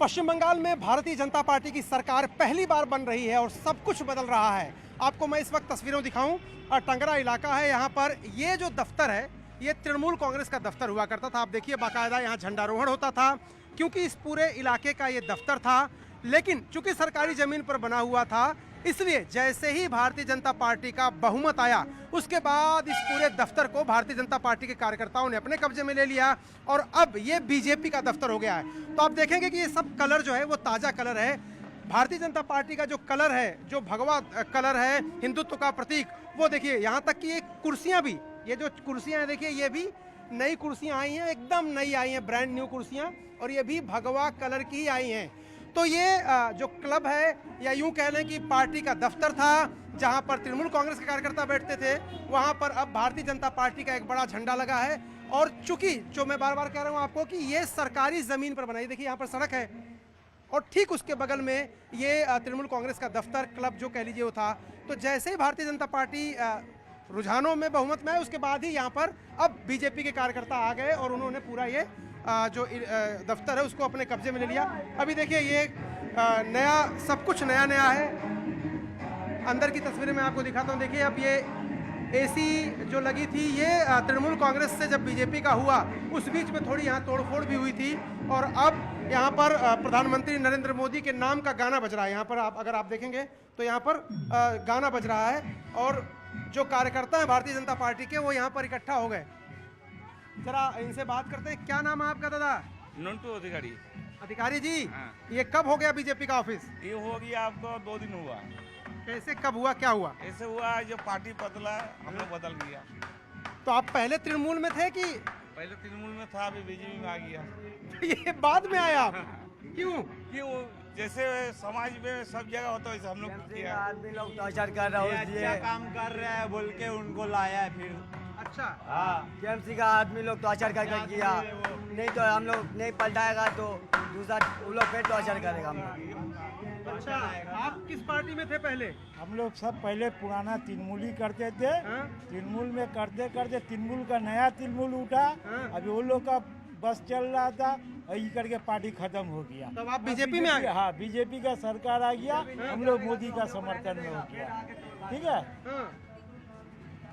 पश्चिम बंगाल में भारतीय जनता पार्टी की सरकार पहली बार बन रही है और सब कुछ बदल रहा है। आपको मैं इस वक्त तस्वीरों दिखाऊं, टंगरा इलाका है। यहाँ पर ये जो दफ्तर है ये तृणमूल कांग्रेस का दफ्तर हुआ करता था। आप देखिए बाकायदा यहाँ झंडारोहण होता था क्योंकि इस पूरे इलाके का ये दफ्तर था। लेकिन चूंकि सरकारी जमीन पर बना हुआ था इसलिए जैसे ही भारतीय जनता पार्टी का बहुमत आया उसके बाद इस पूरे दफ्तर को भारतीय जनता पार्टी के कार्यकर्ताओं ने अपने कब्जे में ले लिया और अब ये बीजेपी का दफ्तर हो गया है। तो आप देखेंगे कि ये सब कलर जो है वो ताजा कलर है। भारतीय जनता पार्टी का जो कलर है, जो भगवा कलर है, हिंदुत्व का प्रतीक, वो देखिए। यहाँ तक कि ये कुर्सियां भी, ये जो कुर्सियां हैं देखिए, ये भी नई कुर्सियां आई हैं, एकदम नई आई हैं, ब्रांड न्यू कुर्सियां, और ये भी भगवा कलर की ही आई हैं। तो ये जो क्लब है या यूं कह लें कि पार्टी का दफ्तर था जहां पर तृणमूल कांग्रेस के कार्यकर्ता बैठते थे, वहां पर अब भारतीय जनता पार्टी का एक बड़ा झंडा लगा है। और चूंकि जो मैं बार बार कह रहा हूं आपको कि ये सरकारी जमीन पर बनाई, देखिए यहाँ पर सड़क है और ठीक उसके बगल में ये तृणमूल कांग्रेस का दफ्तर, क्लब जो कह लीजिए वो था। तो जैसे ही भारतीय जनता पार्टी रुझानों में बहुमत में है उसके बाद ही यहाँ पर अब बीजेपी के कार्यकर्ता आ गए और उन्होंने पूरा ये जो दफ्तर है उसको अपने कब्जे में ले लिया। अभी देखिए ये नया, सब कुछ नया नया है। अंदर की तस्वीरें मैं आपको दिखाता हूँ। देखिए अब ये एसी जो लगी थी ये तृणमूल कांग्रेस से जब बीजेपी का हुआ उस बीच में थोड़ी यहाँ तोड़फोड़ भी हुई थी और अब यहाँ पर प्रधानमंत्री नरेंद्र मोदी के नाम का गाना बज रहा है। यहाँ पर आप अगर आप देखेंगे तो यहाँ पर गाना बज रहा है और जो कार्यकर्ता हैं भारतीय जनता पार्टी के वो यहाँ पर इकट्ठा हो गए। जरा इनसे बात करते हैं। क्या नाम है आपका दादा? नंटू अधिकारी। अधिकारी जी, हाँ। ये कब हो गया बीजेपी का ऑफिस? ये हो गया आपको 2 दिन हुआ। कैसे, कब हुआ, क्या हुआ? ऐसे हुआ जो पार्टी बदला हम लोग बदल गया। तो आप पहले तृणमूल में थे कि? पहले तृणमूल में था, अभी बीजेपी में आ गया। ये बाद में आया आप? क्यों? क्यों? जैसे समाज में सब जगह होता है वैसे हम लोग किया। आदमी लोग टॉर्चर कर रहा है, अच्छा काम कर रहा है बोल के उनको लाया है। फिर अच्छा, हाँ, टीएमसी का आदमी लोग टॉर्चर करके किया, नहीं तो हम लोग नहीं पलटाएगा तो दूसरा वो लोग फिर टॉर्चर करेगा हम लोग। अच्छा, आप किस पार्टी में थे पहले? हम लोग सब पहले पुराना तृणमूल ही करते थे। हाँ? तृणमूल में करते करते तृणमूल का नया तृणमूल उठा। हाँ? अभी वो लोग का बस चल रहा था, यही करके पार्टी खत्म हो गया। तब आप बीजेपी में आ गए? हाँ, बीजेपी का सरकार आ गया, हम लोग मोदी का समर्थन में हो गया। ठीक है। हाँ।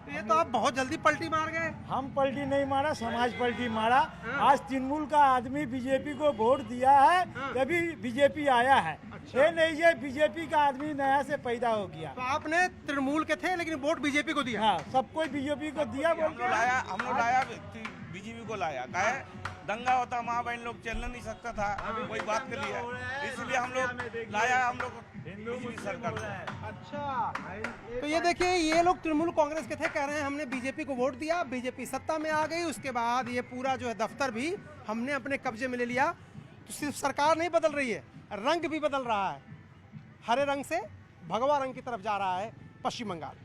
तो ये तो आप बहुत जल्दी पलटी मार गए। हम पलटी नहीं मारा, समाज पलटी मारा। हाँ। आज तृणमूल का आदमी बीजेपी को वोट दिया है हाँ। तभी बीजेपी आया है। अच्छा। ये नहीं है बीजेपी का आदमी नया से पैदा हो गया। तो आपने तृणमूल के थे लेकिन वोट बीजेपी को दिया? हाँ, सब कोई बीजेपी को दिया बोल हम लोग लाया बीजेपी को लाया। काहे दंगा होता, माँ बहन लोग चलने नहीं सकता था, कोई बात के लिए, इसलिए हम लोग लाया, हम लोग बीजेपी सरकार को। अच्छा, तो ये देखिए ये लोग तृणमूल कांग्रेस के थे, कह रहे हैं हमने बीजेपी को वोट दिया, बीजेपी सत्ता में आ गई, उसके बाद ये पूरा जो है दफ्तर भी हमने अपने कब्जे में ले लिया। तो सिर्फ सरकार नहीं बदल रही है, रंग भी बदल रहा है। हरे रंग से भगवा रंग की तरफ जा रहा है पश्चिम बंगाल।